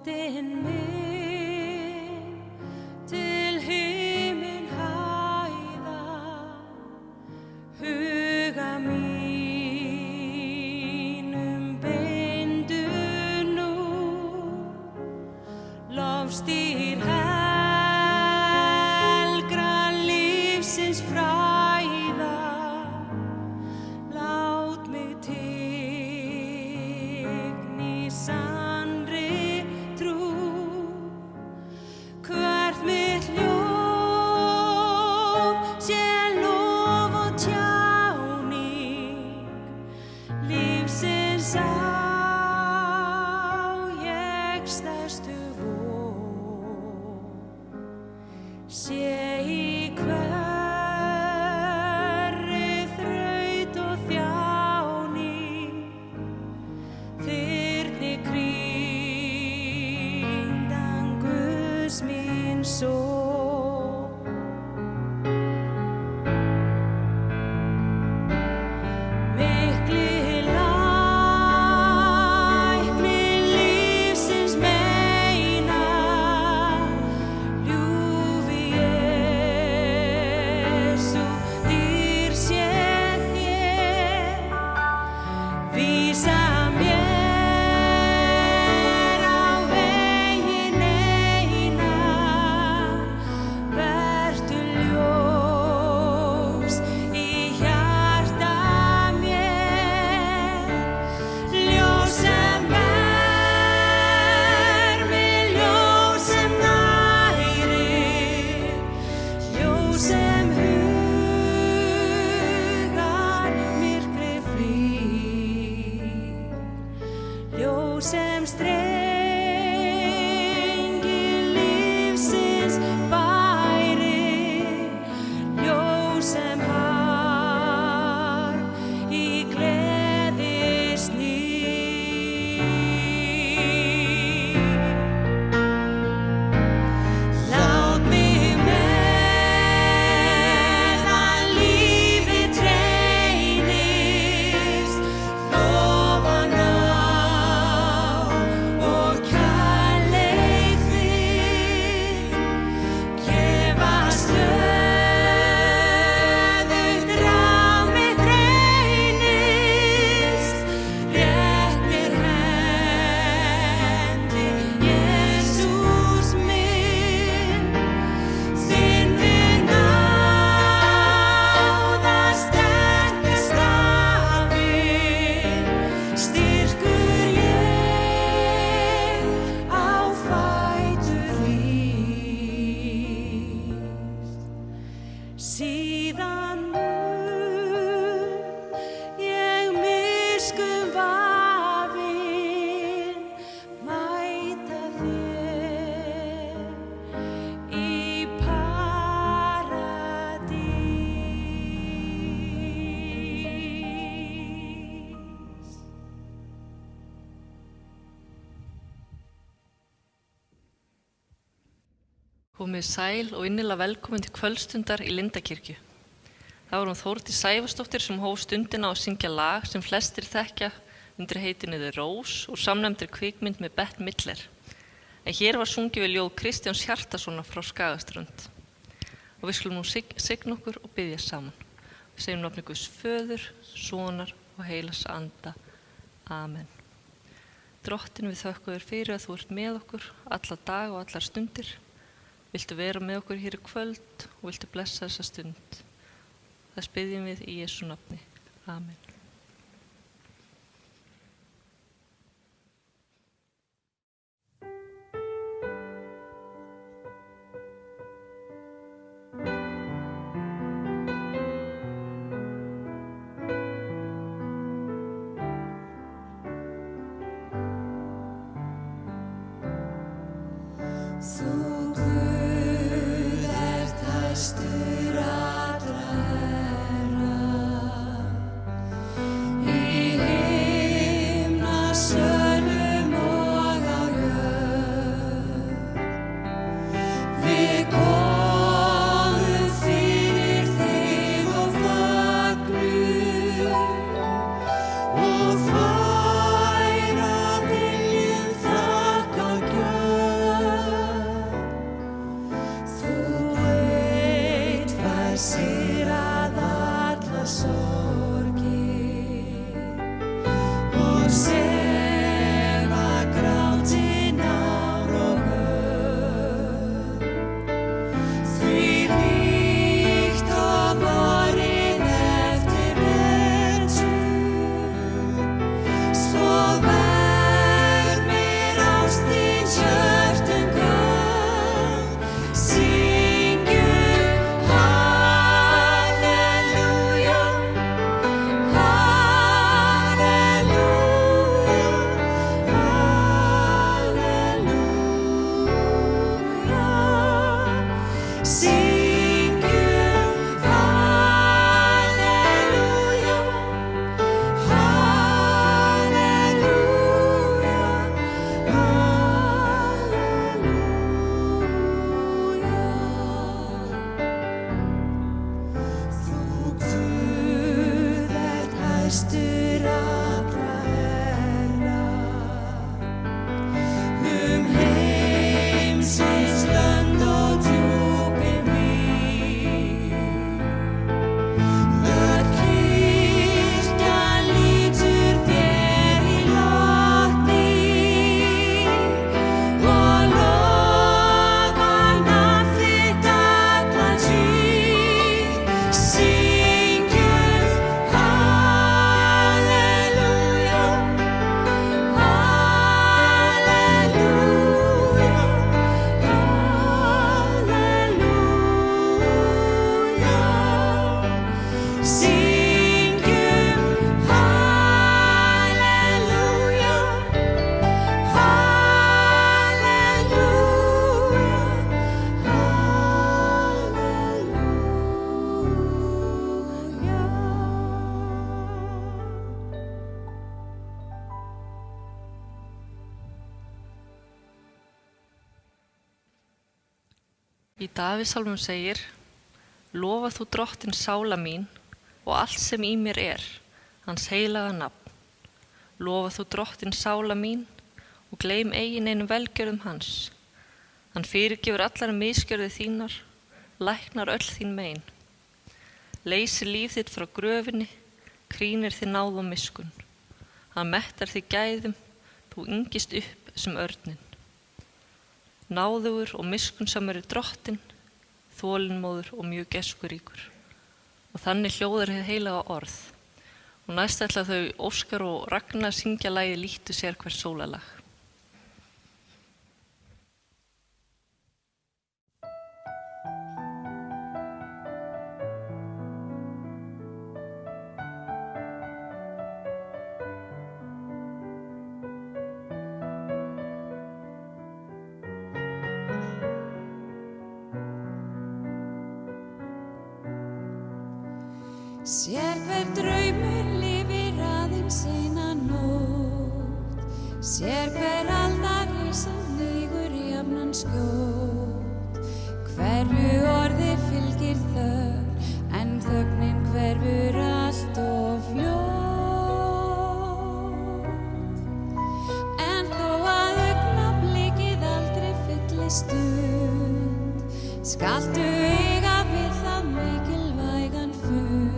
Drottin minn til himin hæða, huga mínum beindu nú, lofstír helgra lífsins fræða, lát mig tigni sannri trú, hvert mitt ljóð sé lof og tjáning lífsins á ég stærstu von, sé í hverri þraut og þjáning þyrni kringdan Guðs mín son. Mikli lækni lífsins meina, ljúfi Jesú dýr sé þér, vísa mér á veginn eina, vertu ljós í hjarta mér, ljós sem vermi, ljós sem nærir, ljós sem hugar myrkri flýr, ljós sem strengi lífsins bærir, ljós sem harm í gleði snýr. Lát mig meðan lífið treynist, lofa ná og kærleik þinn, gefa stöðugt ráð mitt reynist, réttir hendi Jesús minn, þinn við náða sterka stafinn, styrkur ég á fætur hlýst. Síðan mun ég miskunn vafinn mæta þér í paradís. Komið sæl og innilega velkomin til kvöldstundar í Lindakirkju. Það var Þórdís Sævarsdóttir sem hóf stundina á að syngja lag sem flestir þekkja undir heitinu The Rose úr samnefndri kvikmynd með Bette Midler. En hér var sungið við ljóð Kristjáns Hjartarsonar frá Skagaströnd. Og við skulum nú signa okkur og biðja saman. Við segjum nafni Guðs Föður, Sonar og Heilags Anda. Amen. Drottin, við þökkum þér fyrir að þú ert með okkur alla daga og allar stundir. Viltu vera með okkur hér í kvöld og viltu blessa þessa stund. Það biðjum við í Jesú nafni. Amen. Þú Guð ert hæstur allra herra, og færa viljum þakka gjöf. stærstur allra herra, heimsins lönd og djúpin víð. Öll kirkjan lítur þér í lotning og lofar nafn þitt allan tíð. Syngjum halleluja, halleluja, halleluja. Syngjum halleluja, Í Davíðssálmum segir: Lofa þú Drottinn sála mín og allt sem í mér er, hans heilaga nafn. Lofa þú Drottinn sála mín og gleym eigin einum velgjörðum hans. Hann fyrirgefur allar misgjörðir þínar, læknar öll þín mein. Leysir líf þitt frá gröfinni, krýnir þið náð og miskun. Hann mettar þig gæðum, þú yngist upp sem örninn. Náðugur og miskunnsamur er Drottinn, þolinmóður og mjög gæskuríkur. Og þannig hljóðar hið heilaga orð. Og næst ætla þau Óskar og Ragna að syngja lagið Líttu sér hvert sólarlag. Sér hver draumur lifir aðeins eina nótt, sér hver aldari sem hnígur jafnan skjótt. Hverju orði fylgir þögn, en þögnin hverfur allt of fljótt. En þó að augnablikið aldrei fylli stund, skaltu eiga við það mikilvægan fund.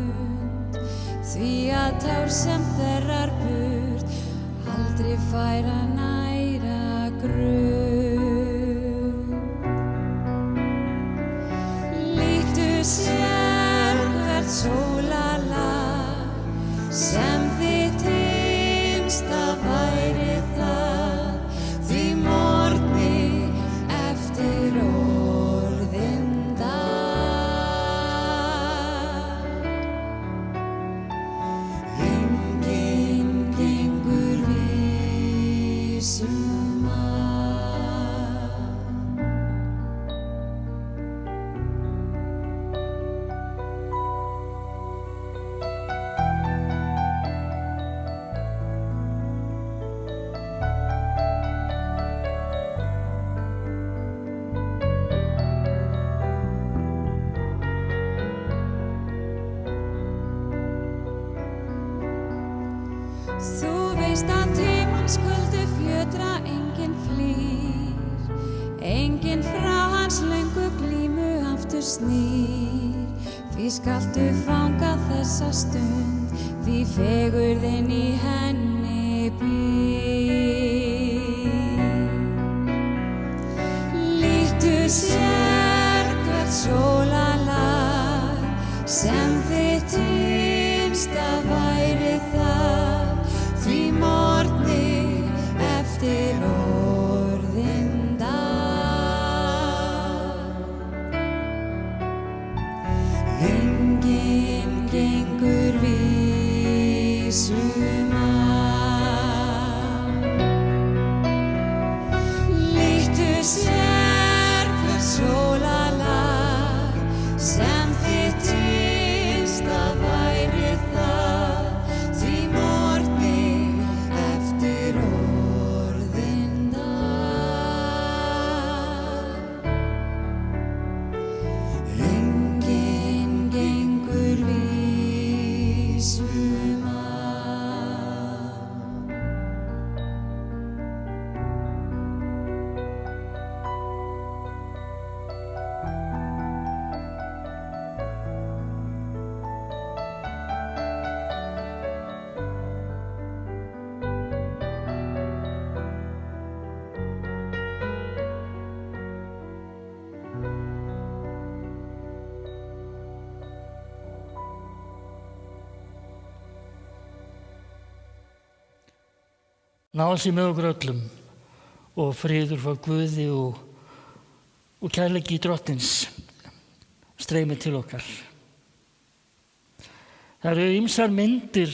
Því að tár sem þerrar burt aldrei færa næra grunn. Líttu sér hvert sólarlag, sem þitt hinsta væri það, því morgni eftir orðinn dag. Enginn gengur vísum að. Þú veist að tímans köldu fjötra enginn flýr, enginn frá hans löngu glímu aftur snýr. Því skaltu fanga þessa stund, því fegurðin í henni býr. Líttu sér hvert sólarlag, sem þitt hinsta væri það, því morgni eftir orðinn dag. Enginn gengur vísum að. Líttu sér hvert sólarlag, sem þitt Náð sé með okkur öllum og friður frá Guði og kærleiki Drottins streymi til okkar. Það eru ýmsar myndir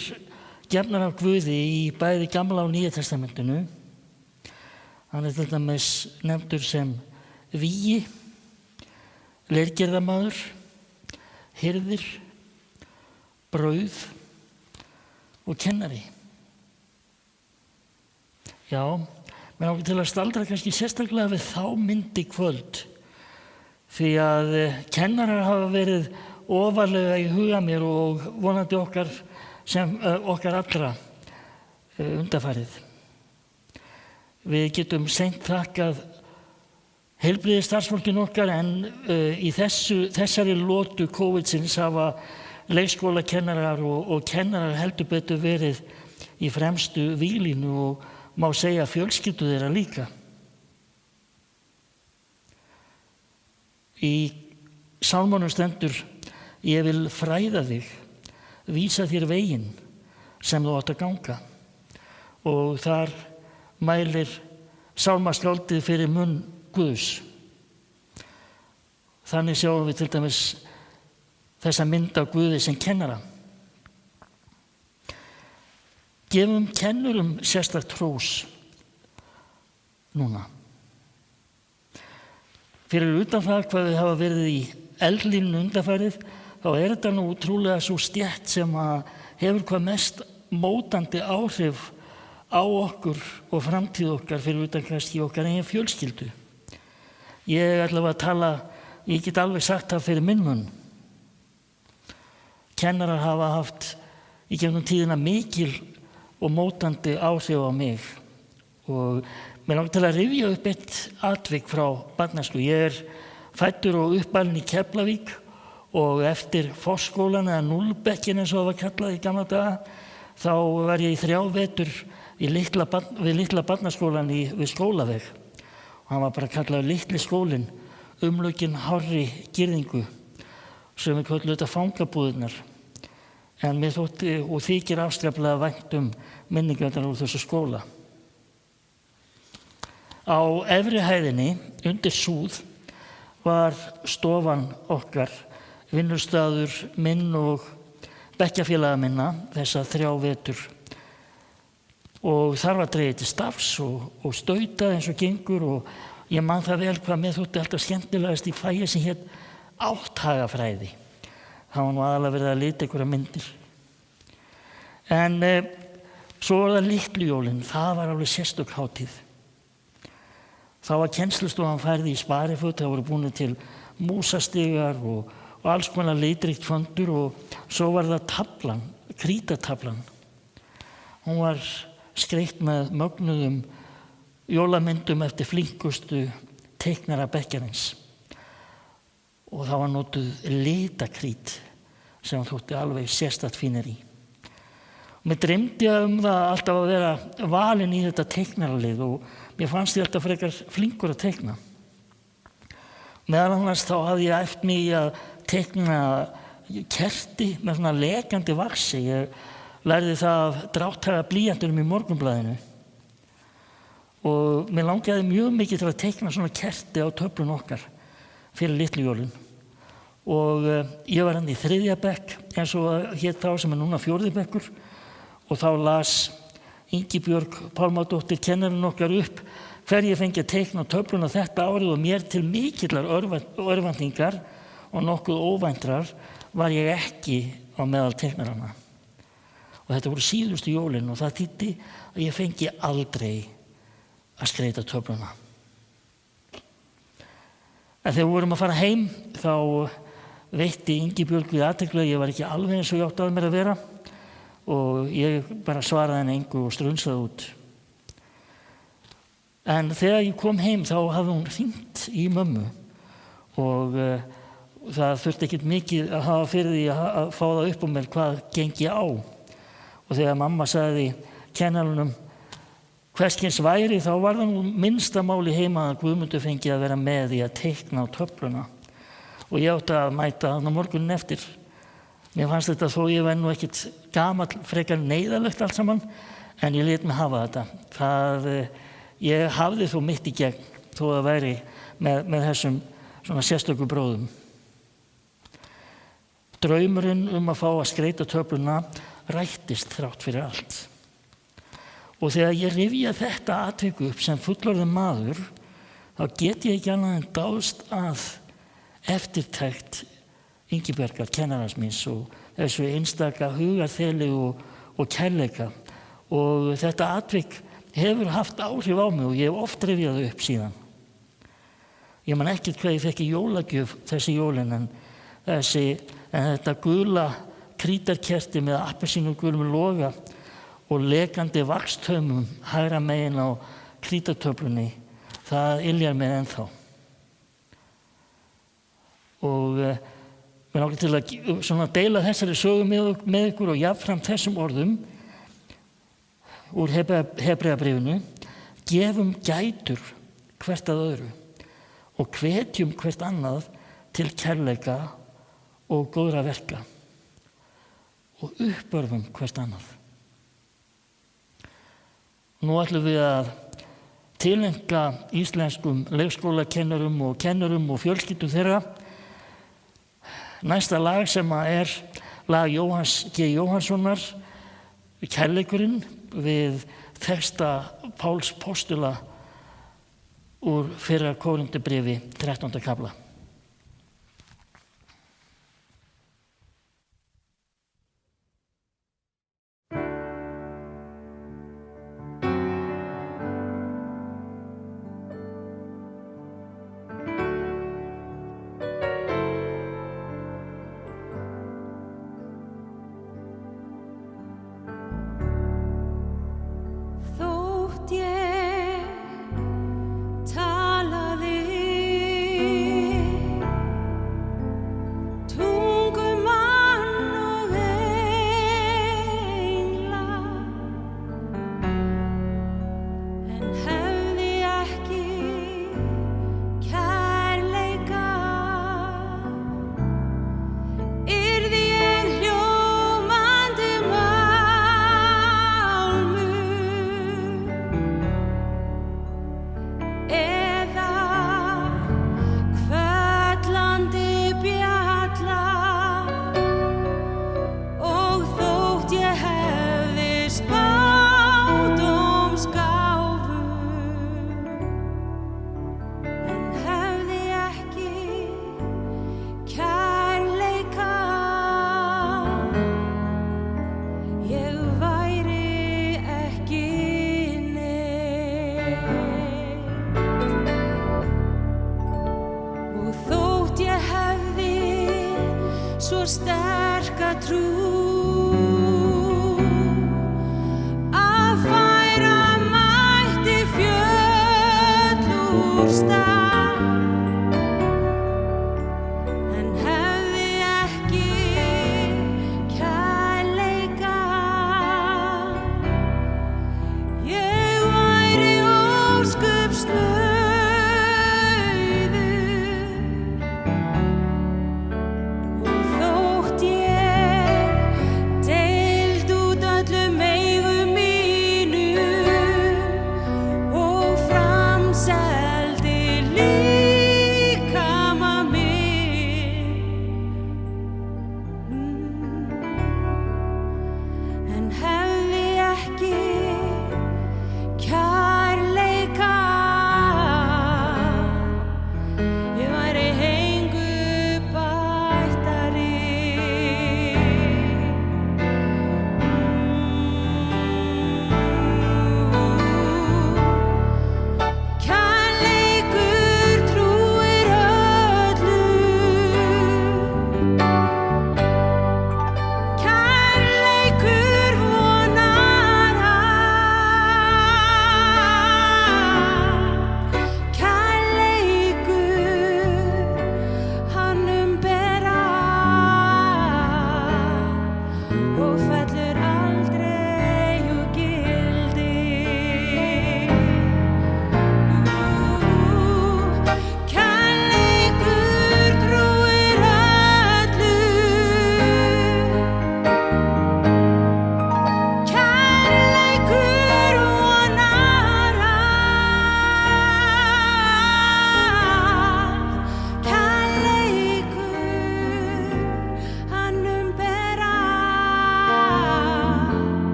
gefnar af Guði í bæði Gamla og Nýja testamentinu. Hann til dæmis nefndur sem vígi, leirgerðarmaður, hirðir, brauð og kennari. Já, mér langar til að staldra kannski sérstaklega við þá mynd í kvöld, því að kennarar hafa verið ofarlega í huga mér og vonandi okkar allra undanfarið. Við getum seint þakkað heilbrigðisstarfsfólkinu okkar, en í þessari lotu COVID-sins hafa leikskólakennarar og kennarar heldur betur verið í fremstu víglínu og má segja fjölskyldu þeirra líka. Í sálmunum stendur: ég vil fræða þig, vísa þér veginn sem þú átt að ganga. Og þar mælir sálmaskáldið fyrir munn Guðs. Þannig sjáum við til dæmis þessa mynd af Guði sem kennara. Gefum kennurum sérstakt hrós núna. Fyrir utan það hvað þau hafa verið í eldlínu undanfarið, þá þetta nú trúlega svo stétt sem hefur hvað mest mótandi áhrif á okkur og framtíð okkar, fyrir utan kannski okkar eigin fjölskyldu. Ég allavega að tala, ég get alveg sagt það fyrir minn munn. Kennarar hafa haft í gegnum tíðina mikil og mótandi áhrif á mig. Og mér langar til að rifja upp eitt atvik frá barnæsku. Ég fæddur og uppalinn í Keflavík og eftir forskólan eða núllbekkin eins og það var kallað í gamla daga, þá var ég í 3 vetur við litla barnaskólan við Skólaveg. Og hann var bara kallaður litli skólinn, umlukinn hárri girðingu, sem við köllum þetta fangabúðirnar. En mér þótti og þykir afskaplega vænt minningarnar úr þessu skóla. Á efri hæðinni, undir súð, var stofan okkar, vinnustaður minn og bekkjarfélaga minna, þessa 3 vetur. Og þar var dregið til stafs og stautað eins og gengur, og ég man það vel hvað mér þótti alltaf skemmtilegast í fagi sem hét átthagafræði. Það var nú aðalega verið að lita einhverja myndir. En svo var það Litlujólin, það var alveg sérstök hátíð. Þá var kennslustofan færð í spariföt, það voru búin til músastigar og alls konar litríkt föndur, og svo var það taflan, krítataflan. Hún var skreytt með mögnuðum jólamyndum eftir flinkustu teiknara bekkjarins. Og það var notuð litakrít sem þótti alveg sérstakt fínir í. Mér dreymdi það alltaf að vera valinn í þetta teiknaralið, og mér fannst ég alltaf frekar flinkur að teikna. Meðal annars þá hafði ég æft mig í að teikna kerti með svona lekandi vaxi. Ég lærði það af drátthaga blýantinum í Morgunblaðinu. Og mér langaði mjög mikið til að teikna svona kerti á töflun okkar fyrir Litlujólin. Og ég var hann í 3. bekk, eins og hét þá sem núna 4. bekkur, og þá las Ingibjörg Pálmadóttir kennarinn okkar upp hverju ég fengi að teikna á töfluna þetta árið, og mér til mikillar örvæntingar og nokkuð óvæntrar var ég ekki á meðal teiknarana. Og þetta voru síðustu jólin, og það þýddi að ég fengi aldrei að skreyta töfluna. En þegar við vorum að fara heim, þá veitti Ingibjörg við athygli að ég var ekki alveg eins og ég átti að mér að vera, og ég bara svaraði henni engu og strunsaði út. En þegar ég kom heim, þá hafði hún hringt í mömmu, og það þurfti ekkert mikið að hafa fyrir því að fá það upp á mér hvað gengi á. Og þegar mamma sagði kennarunum hverskins væri, þá var það nú minnsta máli heima að Guðmundur fengi að vera með í að teikna á töfluna. Og ég átti að mæta hann á morgunin eftir Mér fannst þetta þó ég væri nú ekkert gamall, frekar neyðarlegt allt saman, en ég lét mig hafa þetta. Ég hafði þó mitt í gegn, þó að væri með þessum svona sérstöku bróðum. Draumurinn að fá að skreyta töfluna rættist þrátt fyrir allt. Og þegar ég rifja þetta atvik upp sem fullorðinn maður, þá get ég ekki annað en dáðst að eftirtekt Ingibjargar, kennarans míns, og þessu einstaka hugarþeli og kærleika. Og þetta atvik hefur haft áhrif á mig og ég hef oft rifjað það upp síðan. Ég man ekkert hvað ég fekk í jólagjöf þessi jólin, en þetta gula krítarkerti með appelsínugulum loga og lekandi vaxtaumum hægra megin á krítartöflunni, það yljar mig ennþá. Og mér langar til að deila þessari sögu með ykkur og jafnframt þessum orðum úr Hebreabréfinu: gefum gætur hvert að öðru og hvetjum hvert annað til kærleika og góðra verka og uppörfum hvert annað. Nú ætlum við að tileinka íslenskum leikskólakennurum og kennurum og fjölskyldum þeirra næsta lag sem er lag Jóhanns G. Jóhannssonar, Kærleikurinn, við texta Páls postula úr fyrra Kórinthubréfi 13. kafla. Þótt ég talaði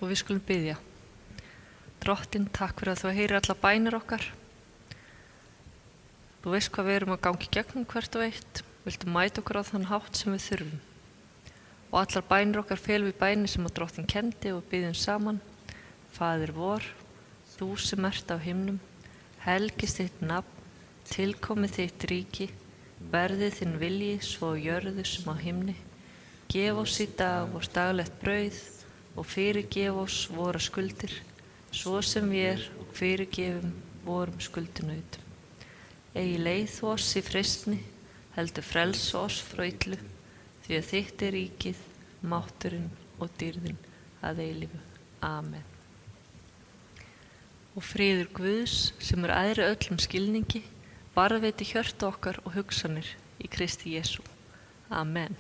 og við skulum biðja. Drottinn, takk fyrir að þú heyrir alla bænir okkar. Þú veist hvað við erum að gangi gegnum hvert og eitt. Viltu mæta okkur á þann hátt sem við þurfum. Og allar bænir okkar fel við bænir sem að Drottinn kendi og biðjum saman. Faðir vor, þú sem ert á himnum, helgist þitt nafn, tilkomið þitt ríki, verði þinn vilji svo á jörðu sem á himni. Gef oss í dag vort daglegt brauð og fyrirgef oss vora skuldir, svo sem við fyrirgefum vorum skuldinaut. Eigi leið þú oss í freistni, heldur frelsa oss frá illu, því að þitt ríkið, mátturinn og dýrðin að eilífu. Amen. Og friður Guðs, sem æðri öllum skilningi, varðveiti hjörtu okkar og hugsanir í Kristi Jesú. Amen.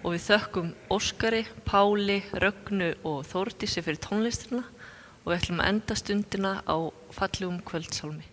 Og við þökkum Óskari, Páli, Rögnu og Þórdísi fyrir tónlistina og við ætlum að enda stundina á fallegum kvöldsálmi.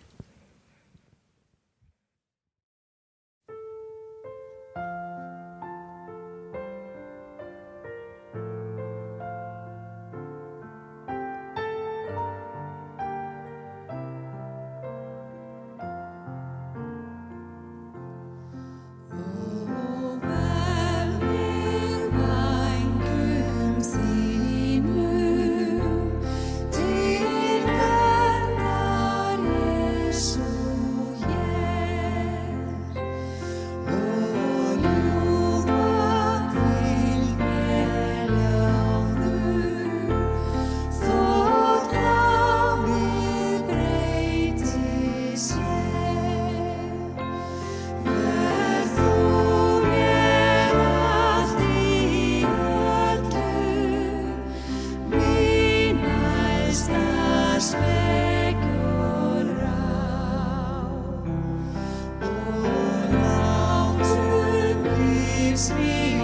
Sweet.